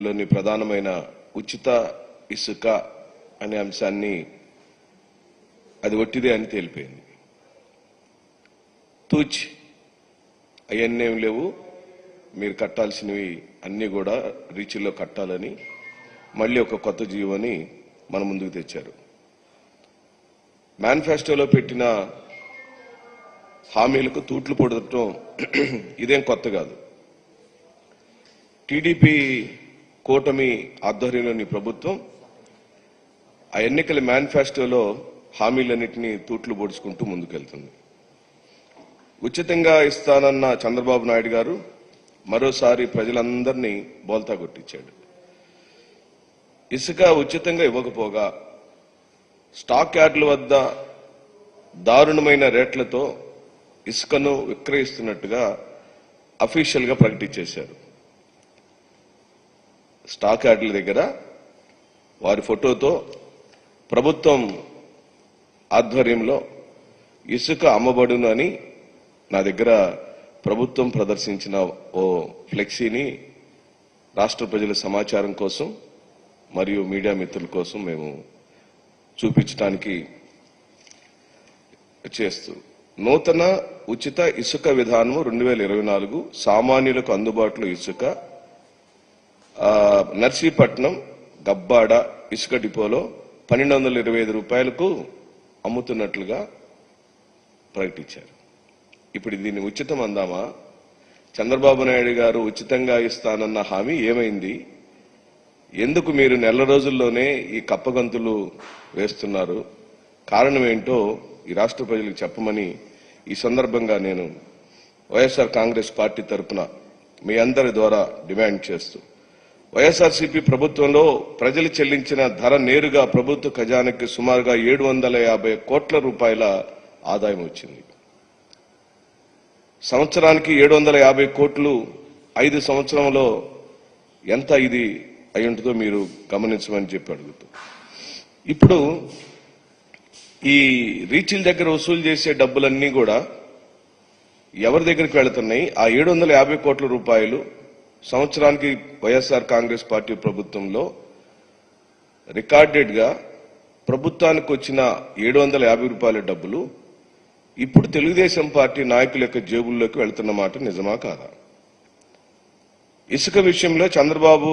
లోని ప్రధానమైన ఉచిత ఇసుక అనే అంశాన్ని అది ఒట్టిదే అని తేలిపోయింది. తూచి అవన్నీ ఏం లేవు, మీరు కట్టాల్సినవి అన్నీ కూడా రీచ్లో కట్టాలని మళ్ళీ ఒక కొత్త జీవోని మన ముందుకు తెచ్చారు. మేనిఫెస్టోలో పెట్టిన హామీలకు తూట్లు పొడటం ఇదేం కొత్త కాదు. టీడీపీ కూటమి ఆధ్వర్యంలోని ప్రభుత్వం ఆ ఎన్నికల మేనిఫెస్టోలో హామీలన్నింటినీ తూట్లు పొడుచుకుంటూ ముందుకెళ్తుంది. ఉచితంగా ఇస్తానన్న చంద్రబాబు నాయుడు గారు మరోసారి ప్రజలందరినీ బోల్తా కొట్టించాడు. ఇసుక ఉచితంగా ఇవ్వకపోగా స్టాక్ యార్డుల వద్ద దారుణమైన రేట్లతో ఇసుకను విక్రయిస్తున్నట్టుగా అఫీషియల్ గా ప్రకటించేశారు. స్టాక్ యార్డుల దగ్గర వారి ఫోటోతో ప్రభుత్వం ఆధ్వర్యంలో ఇసుక అమ్మబడును అని నా దగ్గర ప్రభుత్వం ప్రదర్శించిన ఓ ఫ్లెక్సీని రాష్ట్ర ప్రజల సమాచారం కోసం మరియు మీడియా మిత్రుల కోసం మేము చూపించడానికి చేస్తూ నూతన ఉచిత ఇసుక విధానం 2024 సామాన్యులకు అందుబాటులో ఇసుక నర్సీపట్నం గబ్బాడ ఇసుక డిపోలో 1225 రూపాయలకు అమ్ముతున్నట్లుగా ప్రకటించారు. ఇప్పుడు దీన్ని ఉచితం అందామా? చంద్రబాబు నాయుడు గారు ఉచితంగా ఇస్తానన్న హామీ ఏమైంది? ఎందుకు మీరు నెల రోజుల్లోనే ఈ కప్పగంతులు వేస్తున్నారు? కారణం ఏంటో ఈ రాష్ట్ర ప్రజలకు చెప్పమని ఈ సందర్భంగా నేను వైఎస్ఆర్ కాంగ్రెస్ పార్టీ తరఫున మీ అందరి ద్వారా డిమాండ్ చేస్తూ, వైఎస్ఆర్సీపీ ప్రభుత్వంలో ప్రజలు చెల్లించిన ధర నేరుగా ప్రభుత్వ ఖజానాకి సుమారుగా 750 కోట్ల రూపాయల ఆదాయం వచ్చింది. సంవత్సరానికి 750 కోట్లు 5 సంవత్సరంలో ఎంత ఇది అయి ఉంటుందో మీరు గమనించమని చెప్పి అడుగుతూ, ఇప్పుడు ఈ రీచ్ల దగ్గర వసూలు చేసే డబ్బులన్నీ కూడా ఎవరి దగ్గరికి వెళుతున్నాయి? ఆ 750 కోట్ల రూపాయలు సంవత్సరానికి వైఎస్ఆర్ కాంగ్రెస్ పార్టీ ప్రభుత్వంలో రికార్డెడ్ గా ప్రభుత్వానికి వచ్చిన 750 రూపాయల డబ్బులు ఇప్పుడు తెలుగుదేశం పార్టీ నాయకుల యొక్క జేబుల్లోకి వెళ్తున్న మాట నిజమా కాదా? ఇసుక విషయంలో చంద్రబాబు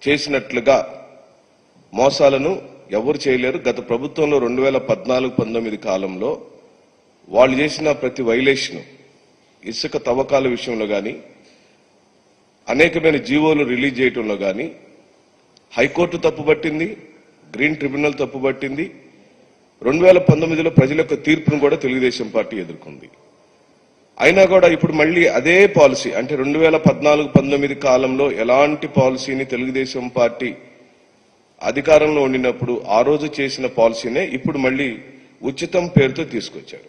చేసినట్లుగా మోసాలను ఎవరు చేయలేరు. గత ప్రభుత్వంలో 2014-19 కాలంలో వాళ్ళు చేసిన ప్రతి వైలేషన్, ఇసుక తవ్వకాల విషయంలో కానీ అనేకమైన జీవోలు రిలీజ్ చేయడంలో కానీ హైకోర్టు తప్పుపట్టింది, గ్రీన్ ట్రిబ్యునల్ తప్పుపట్టింది. 2019లో ప్రజల యొక్క తీర్పును కూడా తెలుగుదేశం పార్టీ ఎదుర్కొంది. అయినా కూడా ఇప్పుడు మళ్ళీ అదే పాలసీ, అంటే 2014-19 కాలంలో ఎలాంటి పాలసీని తెలుగుదేశం పార్టీ అధికారంలో ఉండినప్పుడు ఆ రోజు చేసిన పాలసీనే ఇప్పుడు మళ్ళీ ఉచితం పేరుతో తీసుకొచ్చారు.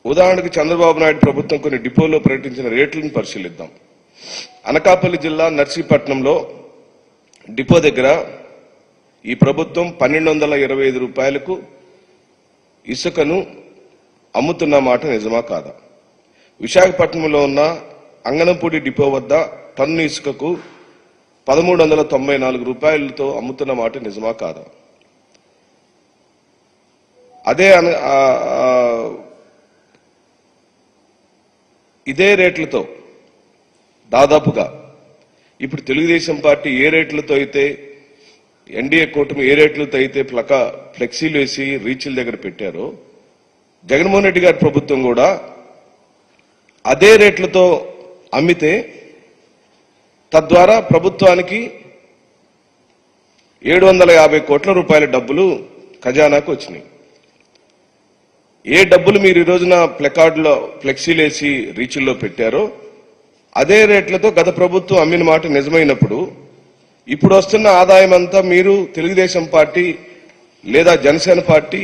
ఉదాహరణకు చంద్రబాబు నాయుడు ప్రభుత్వం కొన్ని డిపోలో ప్రకటించిన రేట్లను పరిశీలిద్దాం. అనకాపల్లి జిల్లా నర్సీపట్నంలో డిపో దగ్గర ఈ ప్రభుత్వం 1225 రూపాయలకు ఇసుకను అమ్ముతున్న మాట నిజమా కాదా? విశాఖపట్నంలో ఉన్న అంగనంపూడి డిపో వద్ద టన్ను ఇసుకకు 1394 రూపాయలతో అమ్ముతున్న మాట నిజమా కాదా? ఇదే రేట్లతో దాదాపుగా ఇప్పుడు తెలుగుదేశం పార్టీ ఏ రేట్లతో అయితే, ఎన్డీఏ కూటమి ఏ రేట్లతో అయితే ఫ్లెక్సీలు వేసి రీచ్ల దగ్గర పెట్టారో, జగన్మోహన్ రెడ్డి గారి ప్రభుత్వం కూడా అదే రేట్లతో అమ్మితే తద్వారా ప్రభుత్వానికి 750 కోట్ల రూపాయల డబ్బులు ఖజానాకు వచ్చినాయి. ఏ డబ్బులు మీరు ఈ రోజున ప్లకార్డులో ఫ్లెక్సీలేసి రీచ్ల్లో పెట్టారో అదే రేట్లతో గత ప్రభుత్వం అమ్మిన మాట నిజమైనప్పుడు ఇప్పుడు వస్తున్న ఆదాయం అంతా మీరు తెలుగుదేశం పార్టీ లేదా జనసేన పార్టీ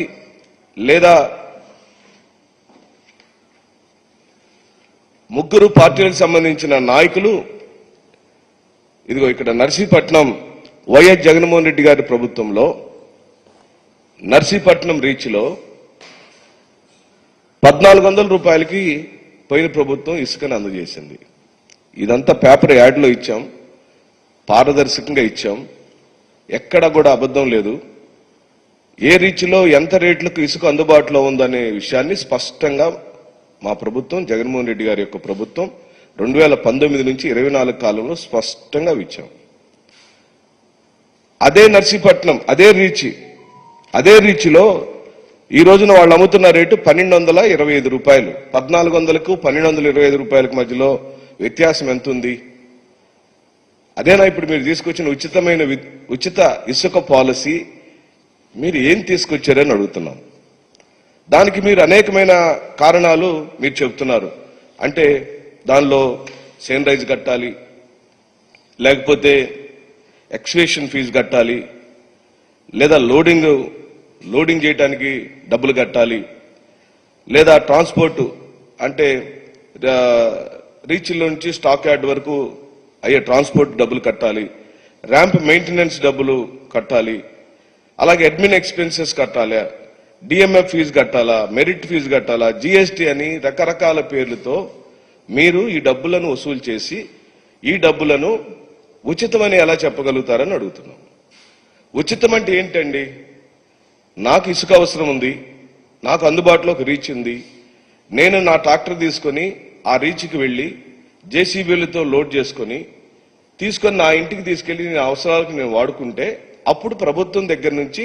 లేదా ముగ్గురు పార్టీలకు సంబంధించిన నాయకులు ఇదిగో ఇక్కడ నర్సీపట్నం వైఎస్ జగన్మోహన్ రెడ్డి గారి ప్రభుత్వంలో నర్సీపట్నం రీచ్లో 1400 రూపాయలకి పోయిన ప్రభుత్వం ఇసుకను అందజేసింది. ఇదంతా పేపర్ యాడ్లో ఇచ్చాం. పారదర్శకంగా ఇచ్చాం. ఎక్కడ కూడా అబద్ధం లేదు. ఏ రీచ్లో ఎంత రేట్లకు ఇసుక అందుబాటులో ఉందనే విషయాన్ని స్పష్టంగా మా ప్రభుత్వం, జగన్మోహన్ రెడ్డి గారి యొక్క ప్రభుత్వం 2019 నుంచి 24 కాలంలో స్పష్టంగా ఇచ్చాం. అదే నర్సీపట్నం, అదే రీచ్లో ఈ రోజున వాళ్ళు అమ్ముతున్న రేటు 1225 రూపాయలు. 1400కు 1225 రూపాయలకు మధ్యలో వ్యత్యాసం ఎంత ఉంది? అదేనా ఇప్పుడు మీరు తీసుకొచ్చిన ఉచిత ఇసుక పాలసీ? మీరు ఏం తీసుకొచ్చారని అడుగుతున్నాం. దానికి మీరు అనేకమైన కారణాలు మీరు చెబుతున్నారు. అంటే దానిలో సేన్ రైజ్ కట్టాలి, లేకపోతే ఎక్స్వేషన్ ఫీజు కట్టాలి, లేదా లోడింగ్ చేయడానికి డబ్బులు కట్టాలి, లేదా ట్రాన్స్పోర్ట్ అంటే రీచ్లో నుంచి స్టాక్ యార్డ్ వరకు అయ్యే ట్రాన్స్పోర్ట్ డబ్బులు కట్టాలి, ర్యాంప్ మెయింటెనెన్స్ డబ్బులు కట్టాలి, అలాగే అడ్మిన్ ఎక్స్పెన్సెస్ కట్టాలి, డిఎంఎఫ్ ఫీజు కట్టాలా, మెరిట్ ఫీజు కట్టాలా, జిఎస్టీ అని రకరకాల పేర్లతో మీరు ఈ డబ్బులను వసూలు చేసి ఈ డబ్బులను ఉచితమని ఎలా చెప్పగలుగుతారని అడుగుతున్నాం. ఉచితం అంటే ఏంటండి? నాకు ఇసుక అవసరం ఉంది, నాకు అందుబాటులో ఒక రీచ్ ఉంది, నేను నా ట్రాక్టర్ తీసుకొని ఆ రీచ్కి వెళ్ళి జేసీబీలతో లోడ్ తీసుకొని నా ఇంటికి తీసుకెళ్లి నేను అవసరాలకు నేను వాడుకుంటే అప్పుడు ప్రభుత్వం దగ్గర నుంచి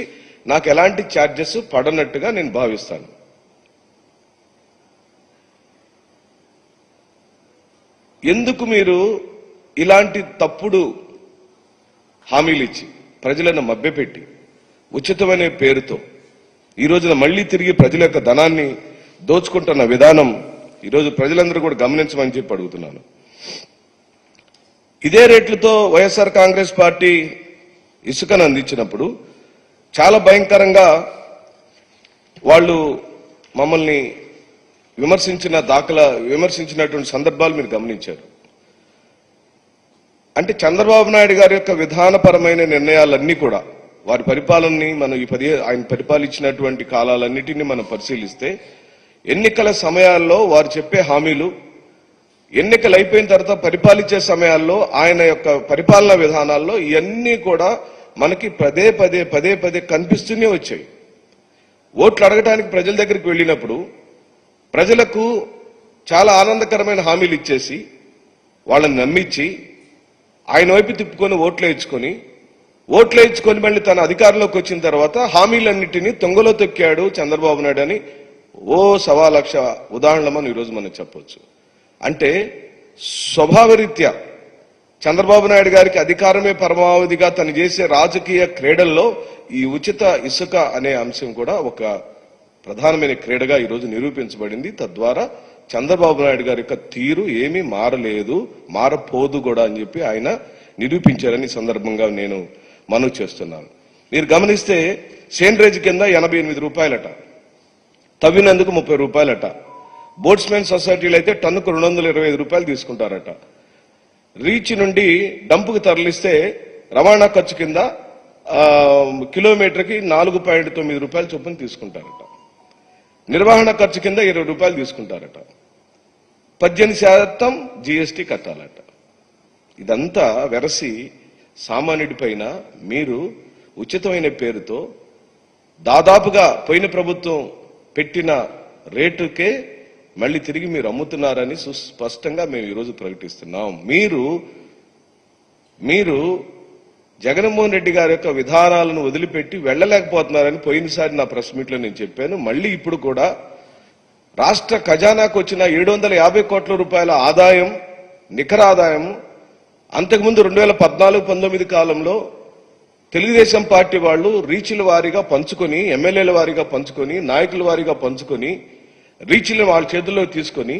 నాకు ఎలాంటి ఛార్జెస్ పడనట్టుగా నేను భావిస్తాను. ఎందుకు మీరు ఇలాంటి తప్పుడు హామీలు ఇచ్చి ప్రజలను మభ్యపెట్టి ఉచితమైన పేరుతో ఈ రోజున మళ్లీ తిరిగి ప్రజల యొక్క ధనాన్ని దోచుకుంటున్న విధానం ఈరోజు ప్రజలందరూ కూడా గమనించమని చెప్పి అడుగుతున్నాను. ఇదే రేట్లతో వైఎస్ఆర్ కాంగ్రెస్ పార్టీ ఇసుకను అందించినప్పుడు చాలా భయంకరంగా వాళ్ళు మమ్మల్ని విమర్శించినటువంటి సందర్భాలు మీరు గమనించారు. అంటే చంద్రబాబు నాయుడు గారి యొక్క విధానపరమైన నిర్ణయాలన్నీ కూడా వారి పరిపాలనని మనం ఆయన పరిపాలించినటువంటి కాలాలన్నిటినీ మనం పరిశీలిస్తే ఎన్నికల సమయాల్లో వారు చెప్పే హామీలు, ఎన్నికలు అయిపోయిన తర్వాత పరిపాలించే సమయాల్లో ఆయన యొక్క పరిపాలనా విధానాల్లో ఇవన్నీ కూడా మనకి పదే పదే కనిపిస్తూనే వచ్చాయి. ఓట్లు అడగడానికి ప్రజల దగ్గరికి వెళ్ళినప్పుడు ప్రజలకు చాలా ఆనందకరమైన హామీలు ఇచ్చేసి వాళ్ళని నమ్మించి ఆయన వైపు తిప్పుకొని ఓట్లు వేయించుకొని మళ్ళీ తన అధికారంలోకి వచ్చిన తర్వాత హామీలన్నింటినీ తొంగలో తొక్కాడు చంద్రబాబు నాయుడు అని 1,00,000 ఉదాహరణలు మనం ఈరోజు మనం చెప్పొచ్చు. అంటే స్వభావరీత్యా చంద్రబాబు నాయుడు గారికి అధికారమే పరమావధిగా తను చేసే రాజకీయ క్రీడల్లో ఈ ఉచిత ఇసుక అనే అంశం కూడా ఒక ప్రధానమైన క్రీడగా ఈరోజు నిరూపించబడింది. తద్వారా చంద్రబాబు నాయుడు గారి యొక్క తీరు ఏమీ మారలేదు, మారపోదు కూడా అని చెప్పి ఆయన నిరూపించారని సందర్భంగా నేను మనవి చేస్తున్నాను. మీరు గమనిస్తే సేన్ రేజ్ కింద 88 రూపాయలట, తవ్వినందుకు 30 రూపాయలట, బోట్స్మెన్ సొసైటీలు అయితే టన్నుకు 225 రూపాయలు తీసుకుంటారట. రీచ్ నుండి డంపుకు తరలిస్తే రవాణా ఖర్చు కింద కిలోమీటర్కి 4.9 రూపాయల చొప్పున తీసుకుంటారట. నిర్వహణ ఖర్చు కింద 20 రూపాయలు తీసుకుంటారట. 18% జీఎస్టీ కట్టాలట. ఇదంతా వెరసి సామాన్యుడి పైన మీరు ఉచితమైన పేరుతో దాదాపుగా పోయిన ప్రభుత్వం పెట్టిన రేటుకే మళ్ళీ తిరిగి మీరు అమ్ముతున్నారని సుస్పష్టంగా మేము ఈరోజు ప్రకటిస్తున్నాం. మీరు జగన్మోహన్ రెడ్డి గారి యొక్క విధానాలను వదిలిపెట్టి వెళ్ళలేకపోతున్నారని పోయినసారి నా ప్రెస్ మీట్లో నేను చెప్పాను. మళ్ళీ ఇప్పుడు కూడా రాష్ట్ర ఖజానాకు వచ్చిన 750 కోట్ల రూపాయల ఆదాయం, నికర ఆదాయం అంతకుముందు 2014-19 కాలంలో తెలుగుదేశం పార్టీ వాళ్ళు రీచ్ల వారీగా పంచుకొని, ఎమ్మెల్యేల వారీగా పంచుకొని, నాయకుల వారీగా పంచుకొని, రీచ్లను వాళ్ళ చేతుల్లో తీసుకొని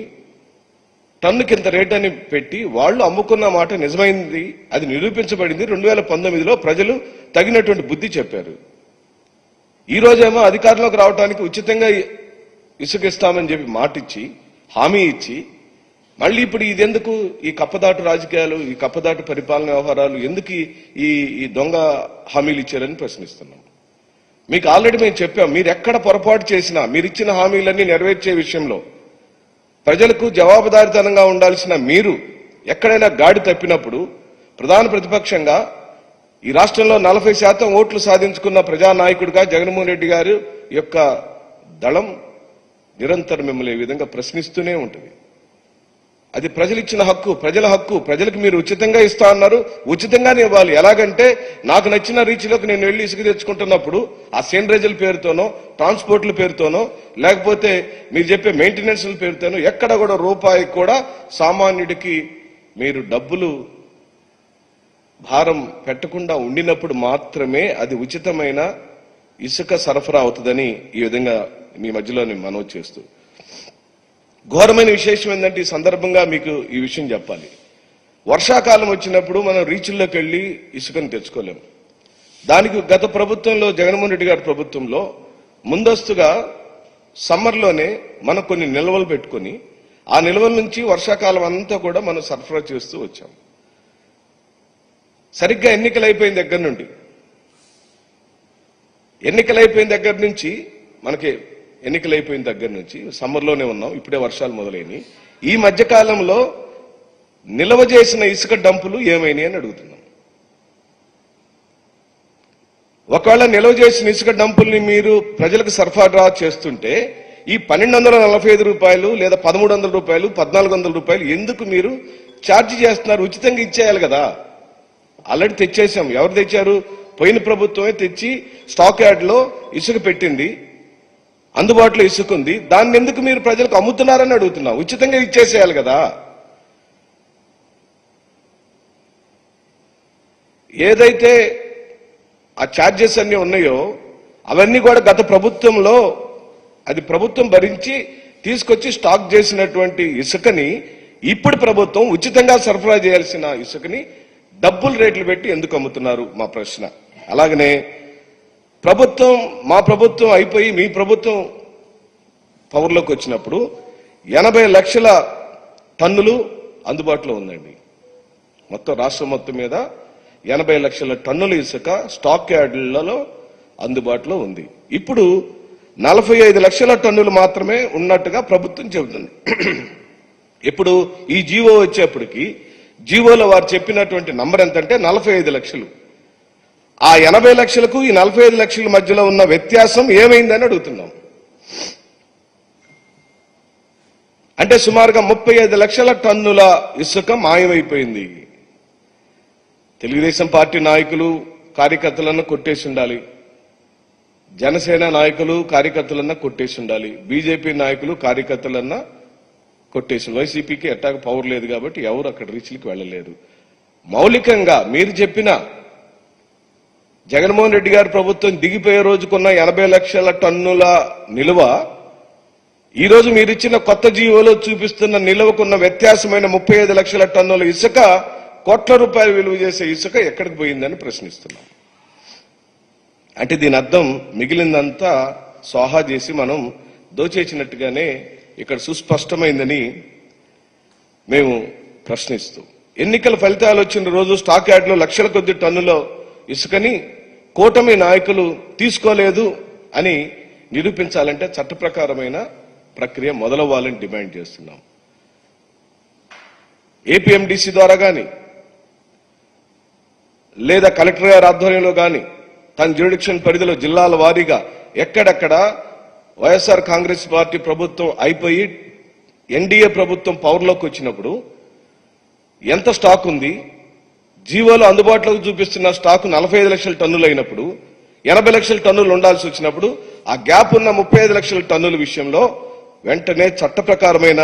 టన్నుకింత రేట్ అని పెట్టి వాళ్ళు అమ్ముకున్న మాట నిజమైంది, అది నిరూపించబడింది. 2019లో ప్రజలు తగినటువంటి బుద్ధి చెప్పారు. ఈ రోజేమో అధికారంలోకి రావడానికి ఉచితంగా ఇసుక ఇస్తామని చెప్పి మాటిచ్చి, హామీ ఇచ్చి, మళ్ళీ ఇప్పుడు ఇదెందుకు ఈ కప్పదాటు రాజకీయాలు, ఈ కప్పదాటు పరిపాలన వ్యవహారాలు ఎందుకు ఈ దొంగ హామీలు ఇచ్చారని ప్రశ్నిస్తున్నాం. మీకు ఆల్రెడీ మేము చెప్పాం, మీరు ఎక్కడ పొరపాటు చేసినా మీరు ఇచ్చిన హామీలన్నీ నెరవేర్చే విషయంలో ప్రజలకు జవాబుదారీతనంగా ఉండాల్సిన మీరు ఎక్కడైనా గాడి తప్పినప్పుడు ప్రధాన ప్రతిపక్షంగా ఈ రాష్ట్రంలో 40% ఓట్లు సాధించుకున్న ప్రజానాయకుడిగా జగన్మోహన్ రెడ్డి గారు యొక్క దళం నిరంతరం మిమ్మల్ని ఈ విధంగా ప్రశ్నిస్తూనే ఉంటుంది. అది ప్రజలు ఇచ్చిన హక్కు, ప్రజల హక్కు. ప్రజలకు మీరు ఉచితంగా ఇస్తా అన్నారు, ఉచితంగానే ఇవ్వాలి. ఎలాగంటే నాకు నచ్చిన రీచ్లోకి నేను వెళ్ళి ఇసుక తెచ్చుకుంటున్నప్పుడు ఆ సేంద్రేజల పేరుతోనో, ట్రాన్స్పోర్ట్ల పేరుతోనో, లేకపోతే మీరు చెప్పే మెయింటెనెన్స్ల పేరుతోనో ఎక్కడ కూడా రూపాయి కూడా సామాన్యుడికి మీరు డబ్బులు భారం పెట్టకుండా ఉండినప్పుడు మాత్రమే అది ఉచితమైన ఇసుక సరఫరా అవుతుందని ఈ విధంగా మీ మధ్యలో నేను మనవి చేస్తూ, ఘోరమైన విశేషం ఏంటంటే ఈ సందర్భంగా మీకు ఈ విషయం చెప్పాలి. వర్షాకాలం వచ్చినప్పుడు మనం రీచుల్లోకి వెళ్ళి ఇసుకను తెచ్చుకోలేము. దానికి గత ప్రభుత్వంలో, జగన్మోహన్ రెడ్డి గారి ప్రభుత్వంలో ముందస్తుగా సమ్మర్లోనే మనం కొన్ని నిల్వలు పెట్టుకొని ఆ నిల్వల నుంచి వర్షాకాలం అంతా కూడా మనం సరఫరా చేస్తూ వచ్చాం. సరిగ్గా ఎన్నికలైపోయిన దగ్గర నుంచి మనకి ఎన్నికలైపోయిన దగ్గర నుంచి సమ్మర్లోనే ఉన్నాం, ఇప్పుడే వర్షాలు మొదలైనవి. ఈ మధ్యకాలంలో నిల్వ చేసిన ఇసుక డంపులు ఏమైనాయి అని అడుగుతున్నాం. ఒకవేళ నిల్వ చేసిన ఇసుక డంపుల్ని మీరు ప్రజలకు సరఫరా చేస్తుంటే ఈ 1245 రూపాయలు లేదా 1300 రూపాయలు, 1400 రూపాయలు ఎందుకు మీరు ఛార్జ్ చేస్తున్నారు? ఉచితంగా ఇచ్చేయాలి కదా. ఆల్రెడీ తెచ్చేసాం. ఎవరు తెచ్చారు? పోయిన ప్రభుత్వమే తెచ్చి స్టాక్ యార్డ్లో ఇసుక పెట్టింది, అందుబాటులో ఇసుక ఉంది. దాన్ని ఎందుకు మీరు ప్రజలకు అమ్ముతున్నారని అడుగుతున్నాం. ఉచితంగా ఇచ్చేసేయాలి కదా. ఏదైతే ఆ ఛార్జెస్ అన్ని ఉన్నాయో అవన్నీ కూడా గత ప్రభుత్వంలో అది ప్రభుత్వం భరించి తీసుకొచ్చి స్టాక్ చేసినటువంటి ఇసుకని ఇప్పుడు ప్రభుత్వం ఉచితంగా సరఫరా చేయాల్సిన ఇసుకని డబ్బులు రేట్లు పెట్టి ఎందుకు అమ్ముతున్నారు మా ప్రశ్న. అలాగనే మా ప్రభుత్వం అయిపోయి మీ ప్రభుత్వం పవర్లోకి వచ్చినప్పుడు 80 లక్షల టన్నులు అందుబాటులో ఉందండి. మొత్తం రాష్ట్రం మొత్తం మీద 80 లక్షల టన్నుల ఇసుక స్టాక్ యార్డులలో అందుబాటులో ఉంది. ఇప్పుడు 45 లక్షల టన్నులు మాత్రమే ఉన్నట్టుగా ప్రభుత్వం చెబుతుంది. ఇప్పుడు ఈ జీవో వచ్చేప్పటికి జీవోలో వారు చెప్పినటువంటి నంబర్ ఎంతంటే 45 లక్షలు. ఆ 80 లక్షలకు ఈ 45 లక్షల మధ్యలో ఉన్న వ్యత్యాసం ఏమైందని అడుగుతున్నాం. అంటే సుమారుగా 35 లక్షల టన్నుల ఇసుక మాయమైపోయింది. తెలుగుదేశం పార్టీ నాయకులు కార్యకర్తలను కొట్టేసి ఉండాలి, జనసేన నాయకులు కార్యకర్తలన్నా కొట్టేసి ఉండాలి, బీజేపీ నాయకులు కార్యకర్తలన్నా కొట్టేసి. వైసీపీకి ఎట్టాగ పవర్ లేదు కాబట్టి ఎవరు అక్కడ రీచ్లకు వెళ్ళలేరు. మౌలికంగా మీరు చెప్పిన జగన్మోహన్ రెడ్డి గారి ప్రభుత్వం దిగిపోయే రోజుకున్న 80 లక్షల టన్నుల నిల్వ ఈ రోజు మీరు ఇచ్చిన కొత్త జీవోలో చూపిస్తున్న నిల్వకున్న వ్యత్యాసమైన 35 లక్షల టన్నుల ఇసుక, కోట్ల రూపాయలు విలువ చేసే ఇసుక ఎక్కడికి పోయిందని ప్రశ్నిస్తున్నాం. అంటే దీని అర్థం మిగిలిందంతా సోహా చేసి మనం దోచేసినట్టుగానే ఇక్కడ సుస్పష్టమైందని మేము ప్రశ్నిస్తూ, ఎన్నికల ఫలితాలు వచ్చిన రోజు స్టాక్ యార్డ్లో లక్షల కొద్ది టన్నుల ఇసుకని కూటమి నాయకులు తీసుకోలేదు అని నిరూపించాలంటే చట్ట ప్రకారమైన ప్రక్రియ మొదలవ్వాలని డిమాండ్ చేస్తున్నాం. ఏపీఎండిసి ద్వారా కానీ లేదా కలెక్టర్ గారి ఆధ్వర్యంలో కానీ తన జ్యూరిడిక్షన్ పరిధిలో జిల్లాల వారీగా ఎక్కడెక్కడ వైఎస్ఆర్ కాంగ్రెస్ పార్టీ ప్రభుత్వం అయిపోయి ఎన్డీఏ ప్రభుత్వం పవర్లోకి వచ్చినప్పుడు ఎంత స్టాక్ ఉంది, జీవోలో అందుబాటులోకి చూపిస్తున్న స్టాక్ 45 లక్షల టన్నులు అయినప్పుడు 80 లక్షల టన్నులు ఉండాల్సి వచ్చినప్పుడు ఆ గ్యాప్ ఉన్న 35 లక్షల టన్నుల విషయంలో వెంటనే చట్ట ప్రకారమైన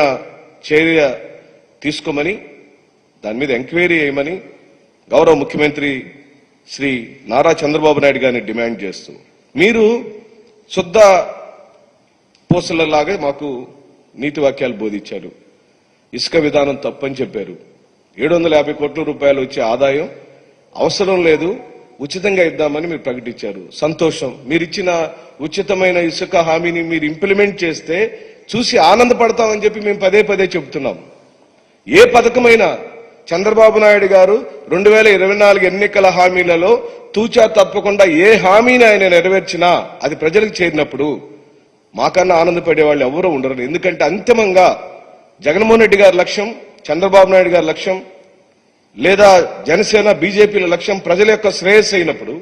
చర్య తీసుకోమని, దాని మీద ఎంక్వైరీ చేయమని గౌరవ ముఖ్యమంత్రి శ్రీ నారా చంద్రబాబు నాయుడు గారిని డిమాండ్ చేస్తూ, మీరు శుద్ధ పూసలలాగా మాకు నీతి వాక్యాలు బోధించారు. ఇసుక విధానం తప్పని చెప్పారు. 750 కోట్ల రూపాయలు వచ్చే ఆదాయం అవసరం లేదు, ఉచితంగా ఇద్దామని మీరు ప్రకటించారు. సంతోషం. మీరు ఇచ్చిన ఉచితమైన ఇసుక హామీని మీరు ఇంప్లిమెంట్ చేస్తే చూసి ఆనందపడతామని చెప్పి మేము పదే పదే చెబుతున్నాం. ఏ పథకమైనా చంద్రబాబు నాయుడు గారు 2024 ఎన్నికల హామీలలో తూచా తప్పకుండా ఏ హామీని ఆయన నెరవేర్చినా అది ప్రజలకు చేరినప్పుడు మాకన్నా ఆనందపడే వాళ్ళు ఎవరూ ఉండరు. ఎందుకంటే అంతిమంగా జగన్మోహన్ రెడ్డి గారి లక్ష్యం, చంద్రబాబు నాయుడు గారి లక్ష్యం లేదా జనసేన బీజేపీల లక్ష్యం ప్రజల యొక్క శ్రేయస్సు అయినప్పుడు,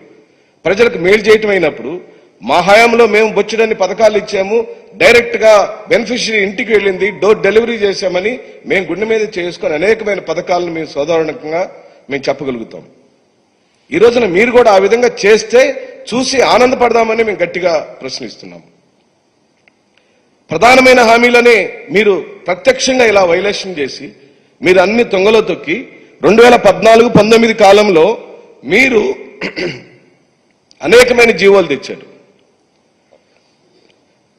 ప్రజలకు మేలు చేయటం అయినప్పుడు, మా హయాంలో మేము బొచ్చడన్ని పథకాలు ఇచ్చాము, డైరెక్ట్ గా బెనిఫిషియరీ ఇంటికి వెళ్ళింది, డోర్ డెలివరీ చేశామని మేము గుండె మీద చేసుకుని అనేకమైన పథకాలను మేము సాధారణంగా మేము చెప్పగలుగుతాం. ఈ రోజున మీరు కూడా ఆ విధంగా చేస్తే చూసి ఆనందపడదామని మేము గట్టిగా ప్రశ్నిస్తున్నాం. ప్రధానమైన హామీలనే మీరు ప్రత్యక్షంగా ఇలా వైలేషన్ చేసి మీరు అన్ని తొంగలో తొక్కి 2014-19 కాలంలో మీరు అనేకమైన జీవోలు తెచ్చారు.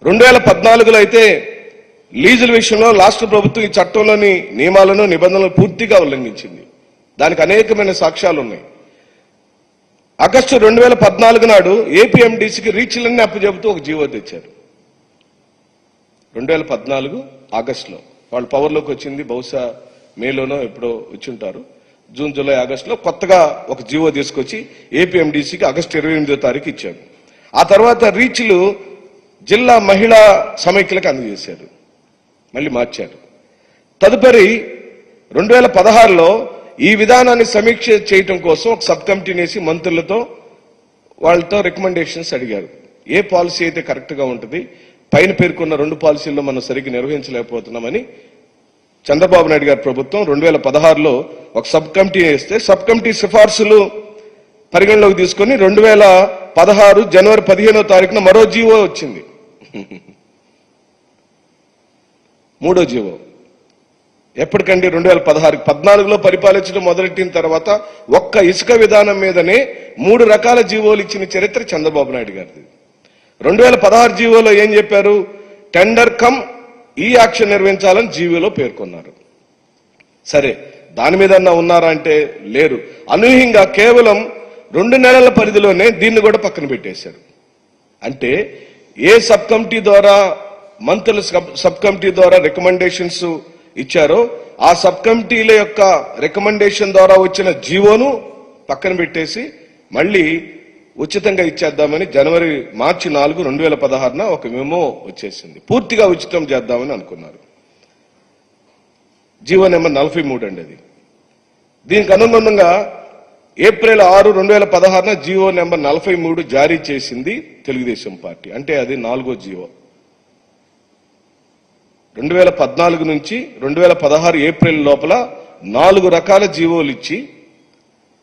2014లో అయితే లీజుల విషయంలో రాష్ట్ర ప్రభుత్వం ఈ చట్టంలోని నియమాలను నిబంధనలను పూర్తిగా ఉల్లంఘించింది. దానికి అనేకమైన సాక్ష్యాలు ఉన్నాయి. ఆగస్టు 2014 నాడు ఏపీఎండీసీకి రీచ్లన్నీ అప్పచెబుతూ ఒక జీవో తెచ్చారు. 2014 ఆగస్టులో వాళ్ళు పవర్లోకి వచ్చింది, బహుశా మేలోనో ఎప్పుడో వచ్చుంటారు. జూన్, జూలై, ఆగస్టులో కొత్తగా ఒక జీవో తీసుకొచ్చి ఏపీఎండీసీకి ఆగస్టు 28వ తారీఖు ఇచ్చారు. ఆ తర్వాత రీచ్లు జిల్లా మహిళా సమైక్యలకు అందజేశారు, మళ్ళీ మార్చారు. తదుపరి 2016లో ఈ విధానాన్ని సమీక్ష చేయటం కోసం ఒక సబ్ కమిటీని వేసి మంత్రులతో వాళ్ళతో రికమెండేషన్స్ అడిగారు. ఏ పాలసీ అయితే కరెక్ట్ గా ఉంటుంది, పైన పేర్కొన్న 2 పాలసీల్లో మనం సరిగ్గా నిర్వహించలేకపోతున్నామని చంద్రబాబు నాయుడు గారి ప్రభుత్వం 2016లో ఒక సబ్ కమిటీ వేస్తే సబ్ కమిటీ సిఫార్సులు పరిగణలోకి తీసుకుని 2016 జనవరి 15వ తారీఖున మరో జీవో వచ్చింది, 3వ జీవో. ఎప్పటికండి? 2014లో పరిపాలించడం మొదలెట్టిన తర్వాత ఒక్క ఇసుక విధానం మీదనే 3 రకాల జీవోలు ఇచ్చిన చరిత్ర చంద్రబాబు నాయుడు గారిది. 2016 జీవోలో ఏం చెప్పారు? టెండర్ కమ్ ఈ యాక్షన్ నిర్వహించాలని జీవోలో పేర్కొన్నారు. సరే, దాని మీద ఉన్నారా అంటే లేరు. అనూహ్యంగా కేవలం 2 నెలల పరిధిలోనే దీన్ని కూడా పక్కన పెట్టేశారు. అంటే ఏ సబ్ కమిటీ ద్వారా, మంత్రుల సబ్ కమిటీ ద్వారా రికమెండేషన్స్ ఇచ్చారో ఆ సబ్ కమిటీల యొక్క రికమెండేషన్ ద్వారా వచ్చిన జీవోను పక్కన పెట్టేసి మళ్ళీ ఉచితంగా ఇచ్చేద్దామని మార్చి 4, 2016 ఒక మెమో వచ్చేసింది. పూర్తిగా ఉచితం చేద్దామని అనుకున్నారు. జీవో నెంబర్ 43 అండి అది. దీనికి అనుగుణంగా ఏప్రిల్ 6, 2016 జీవో నెంబర్ 43 జారీ చేసింది తెలుగుదేశం పార్టీ. అంటే అది 4వ జీవో. 2014 నుంచి 2016 ఏప్రిల్ లోపల 4 రకాల జీవోలు ఇచ్చి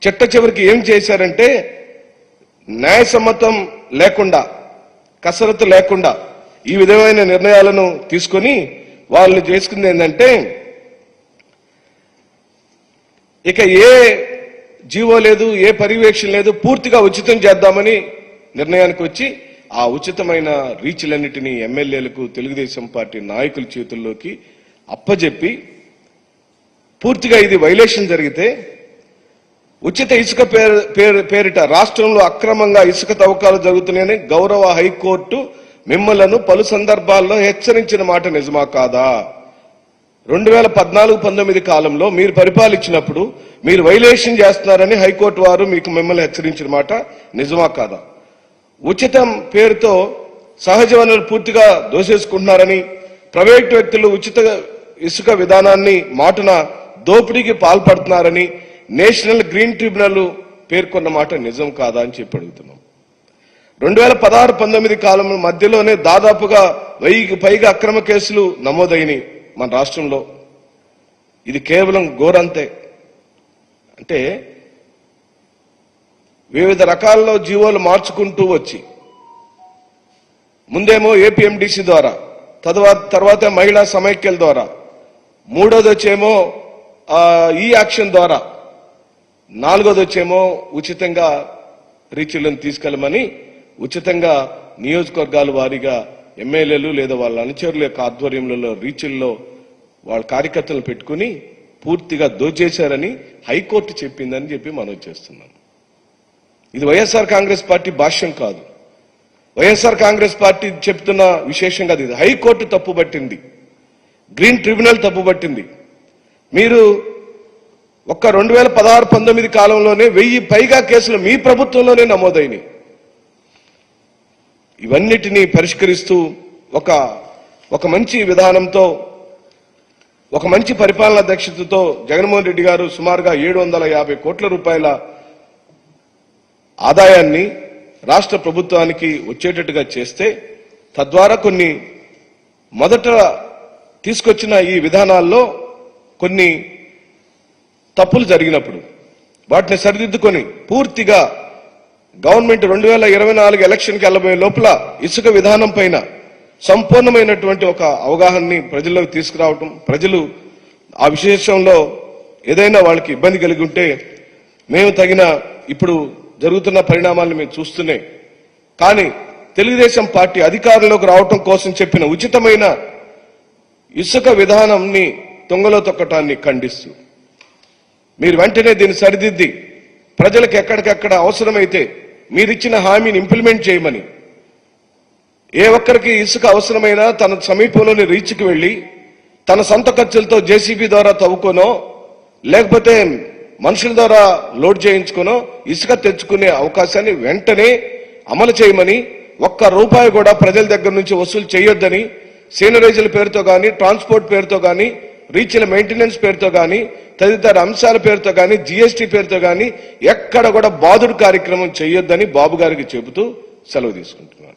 చిట్ట చివరికి ఏం చేశారంటే న్యాయసమ్మతం లేకుండా, కసరత్తు లేకుండా ఈ విధమైన నిర్ణయాలను తీసుకొని వాళ్ళు చేసుకుంది ఏంటంటే ఇక ఏ జీవో లేదు, ఏ పర్యవేక్షణ లేదు, పూర్తిగా ఉచితం చేద్దామని నిర్ణయానికి వచ్చి ఆ ఉచితమైన రీచ్లన్నిటినీ ఎమ్మెల్యేలకు, తెలుగుదేశం పార్టీ నాయకుల చేతుల్లోకి అప్పజెప్పి పూర్తిగా ఇది వైలేషన్ జరిగితే ఉచిత ఇసుక పేరిట రాష్ట్రంలో అక్రమంగా ఇసుక తవ్వకాలు జరుగుతున్నాయని గౌరవ హైకోర్టు మిమ్మలను పలు సందర్భాల్లో హెచ్చరించిన మాట నిజమా కాదా? 2014-19 కాలంలో మీరు పరిపాలించినప్పుడు మీరు వైలేషన్ చేస్తున్నారని హైకోర్టు వారు మిమ్మల్ని హెచ్చరించిన మాట నిజమా కాదా? ఉచితం పేరుతో సహజ వనరులు పూర్తిగా దోసేసుకుంటున్నారని, ప్రైవేటు వ్యక్తులు ఉచిత ఇసుక విధానాన్ని మాటున దోపిడీకి పాల్పడుతున్నారని నేషనల్ గ్రీన్ ట్రిబ్యునల్ పేర్కొన్న మాట నిజం కాదా అని చెప్పి అడుగుతున్నాం. 2016-19 కాలం మధ్యలోనే దాదాపుగా 1000కి పైగా అక్రమ కేసులు నమోదైనవి మన రాష్ట్రంలో. ఇది కేవలం గోరంతే. అంటే వివిధ రకాల్లో జీవోలు మార్చుకుంటూ వచ్చి ముందేమో ఏపీఎండీసీ ద్వారా, తర్వాత మహిళా సమైక్యల ద్వారా, మూడోది వచ్చేమో ఈ యాక్షన్ ద్వారా, నాలుగోది వచ్చేమో ఉచితంగా రీచ్లను తీసుకెళ్లమని ఉచితంగా నియోజకవర్గాల వారీగా ఎమ్మెల్యేలు లేదా వాళ్ళ అనుచరుల యొక్క ఆధ్వర్యంలో రీచ్ల్లో వాళ్ళ కార్యకర్తలను పెట్టుకుని పూర్తిగా దోచేశారని హైకోర్టు చెప్పిందని చెప్పి మనం చేస్తున్నాం. ఇది వైఎస్ఆర్ కాంగ్రెస్ పార్టీ భాష్యం కాదు. వైఎస్ఆర్ కాంగ్రెస్ పార్టీ చెప్తున్న విశేషం కాదు. ఇది హైకోర్టు తప్పుబట్టింది, గ్రీన్ ట్రిబ్యునల్ తప్పుబట్టింది. మీరు ఒక్క 2016-19 కాలంలోనే 1000 పైగా కేసులు మీ ప్రభుత్వంలోనే నమోదైనవి. ఇవన్నిటినీ పరిష్కరిస్తూ ఒక మంచి విధానంతో ఒక మంచి పరిపాలనా దక్షతతో జగన్మోహన్ రెడ్డి గారు సుమారుగా 750 కోట్ల రూపాయల ఆదాయాన్ని రాష్ట్ర ప్రభుత్వానికి వచ్చేటట్టుగా చేస్తే, తద్వారా కొన్ని మొదట తీసుకొచ్చిన ఈ విధానాల్లో కొన్ని తప్పులు జరిగినప్పుడు వాటిని సరిదిద్దుకొని పూర్తిగా గవర్నమెంట్ 2024 ఎలక్షన్కి వెళ్ళబోయే లోపల ఇసుక విధానం పైన సంపూర్ణమైనటువంటి ఒక అవగాహనని ప్రజల్లోకి తీసుకురావటం, ప్రజలు ఆ విశేషంలో ఏదైనా వాళ్ళకి ఇబ్బంది కలిగి ఉంటే మేము తగిన ఇప్పుడు జరుగుతున్న పరిణామాలను మేము చూస్తూనే, కానీ తెలుగుదేశం పార్టీ అధికారంలోకి రావటం కోసం చెప్పిన ఉచితమైన ఇసుక విధానాన్ని తుంగలో తొక్కటాన్ని ఖండిస్తూ మీరు వెంటనే దీన్ని సరిదిద్ది ప్రజలకు ఎక్కడికెక్కడ అవసరమైతే మీరిచ్చిన హామీని ఇంప్లిమెంట్ చేయమని, ఏ ఒక్కరికి ఇసుక అవసరమైనా తన సమీపంలోని రీచ్కి వెళ్లి తన సొంత ఖర్చులతో జేసీబీ ద్వారా తవ్వుకోనో లేకపోతే మనుషుల ద్వారా లోడ్ చేయించుకోనో ఇసుక తెచ్చుకునే అవకాశాన్ని వెంటనే అమలు చేయమని, ఒక్క రూపాయి కూడా ప్రజల దగ్గర నుంచి వసూలు చేయొద్దని, సీనరేజీల పేరుతో కానీ, ట్రాన్స్పోర్ట్ పేరుతో కానీ, రీచ్ల మెయింటెనెన్స్ పేరుతో కానీ, తదితర అంశాల పేరుతో కానీ, జీఎస్టీ పేరుతో కానీ ఎక్కడ కూడా బాదుడు కార్యక్రమం చేయొద్దని బాబు గారికి చెబుతూ సెలవు తీసుకుంటున్నాను.